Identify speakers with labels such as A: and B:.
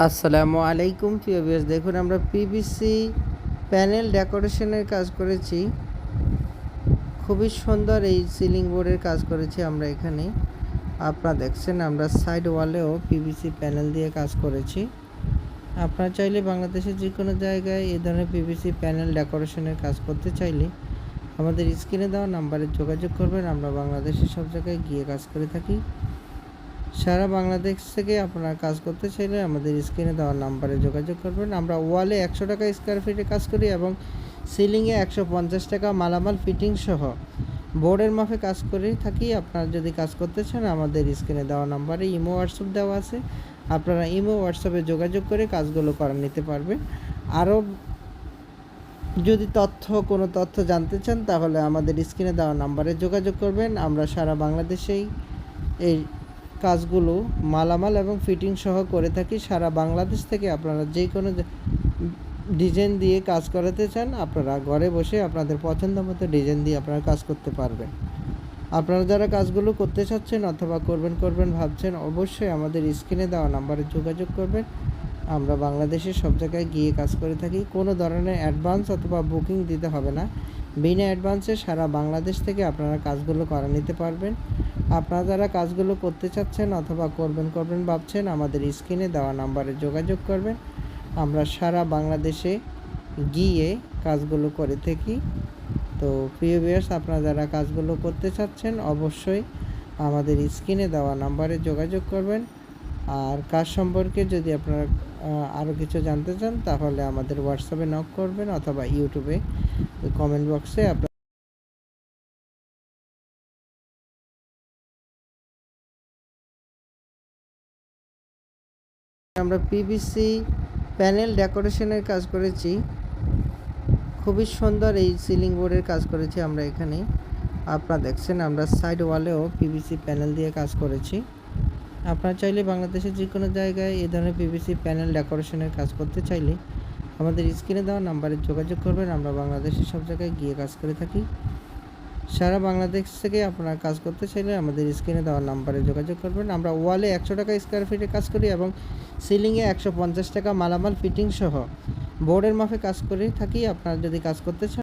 A: আসসালামু আলাইকুম প্রিয় ভিউয়ার্স, দেখুন আমরা পিভিসি প্যানেল ডেকোরেশনের কাজ করেছি। খুবই সুন্দর এই সিলিং বোর্ডের কাজ করেছি আমরা এখানে। আপনারা দেখছেন আমরা সাইড ওয়ালেও পিভিসি প্যানেল দিয়ে কাজ করেছি। আপনারা চাইলে বাংলাদেশের যে কোনো জায়গায় এই ধরনের পিভিসি প্যানেল ডেকোরেশনের কাজ করতে চাইলে আমাদের স্ক্রিনে দেওয়া নাম্বারে যোগাযোগ করবেন। আমরা বাংলাদেশের সব জায়গায় গিয়ে কাজ করে থাকি। সারা বাংলাদেশ থেকে আপনারা কাজ করতে চাইলে আমাদের স্ক্রিনে দেওয়া নাম্বারে যোগাযোগ করবেন। আমরা ওয়ালে 100 টাকা স্কোয়ার ফিটে কাজ করি এবং সিলিংয়ে 150 টাকা মালামাল ফিটিং সহ বোর্ডের মাপে কাজ করে থাকি। আপনারা যদি কাজ করতে চান আমাদের স্ক্রিনে দেওয়া নাম্বারে ইমো হোয়াটসঅ্যাপ দেওয়া আছে, আপনারা ইমো হোয়াটসঅ্যাপে যোগাযোগ করে কাজগুলো করে নিতে পারবেন। আরও যদি কোনো তথ্য জানতে চান তাহলে আমাদের স্ক্রিনে দেওয়া নাম্বারে যোগাযোগ করবেন। আমরা সারা বাংলাদেশেই এই কাজগুলো মালামাল এবং ফিটিং সহ করে থাকি। সারা বাংলাদেশ থেকে আপনারা যে কোনো ডিজাইন দিয়ে কাজ করাতে চান আপনারা ঘরে বসে আপনাদের পছন্দ মতো ডিজাইন দিয়ে আপনারা কাজ করতে পারবেন। আপনারা যারা কাজগুলো করতে চাচ্ছেন অথবা করবেন ভাবছেন অবশ্যই আমাদের স্ক্রিনে দেওয়া নাম্বারে যোগাযোগ করবেন। আমরা বাংলাদেশের সব জায়গায় গিয়ে কাজ করে থাকি। কোনো ধরনের অ্যাডভান্স অথবা বুকিং দিতে হবে না। বিনা অ্যাডভান্সে সারা বাংলাদেশ থেকে আপনারা কাজগুলো করে নিতে পারবেন। আপনারা যারা কাজগুলো করতে চাচ্ছেন অথবা করবেন ভাবছেন আমাদের স্ক্রিনে দেওয়া নাম্বারে যোগাযোগ করবেন। আমরা সারা বাংলাদেশে গিয়ে কাজগুলো করে থাকি। তো প্রিয় ভিউয়ার্স, আপনারা যারা কাজগুলো করতে চাচ্ছেন অবশ্যই আমাদের স্ক্রিনে দেওয়া নাম্বারে যোগাযোগ করবেন। আর কাজ সম্পর্কে যদি আপনারা আরও কিছু জানতে চান তাহলে আমাদের হোয়াটসঅ্যাপে নক করবেন অথবা ইউটিউবে কমেন্ট বক্সে আমরা পিভিসি প্যানেল ডেকোরেশনের কাজ করেছি। খুবই সুন্দর এই সিলিং বোর্ডের কাজ করেছি আমরা এখানে। আপনারা দেখছেন আমরা সাইড ওয়ালেও পিভিসি প্যানেল দিয়ে কাজ করেছি। আপনারা চাইলে বাংলাদেশের যে কোনো জায়গায় এই ধরনের পিভিসি প্যানেল ডেকোরেশনের কাজ করতে চাইলে আমাদের স্ক্রিনে দেওয়া নাম্বারে যোগাযোগ করবেন। আমরা বাংলাদেশের সব জায়গায় গিয়ে কাজ করে থাকি। সারা বাংলাদেশ থেকে আপনারা কাজ করতে চাইলে আমাদের স্ক্রিনে দেওয়া নাম্বারে যোগাযোগ করবেন। আমরা ওয়ালে 100 টাকা স্কোয়ার ফিটে কাজ করি এবং সিলিংয়ে 150 টাকা মালামাল ফিটিং সহ বোর্ডের মাপে কাজ করে থাকি। আপনারা যদি কাজ করতে চান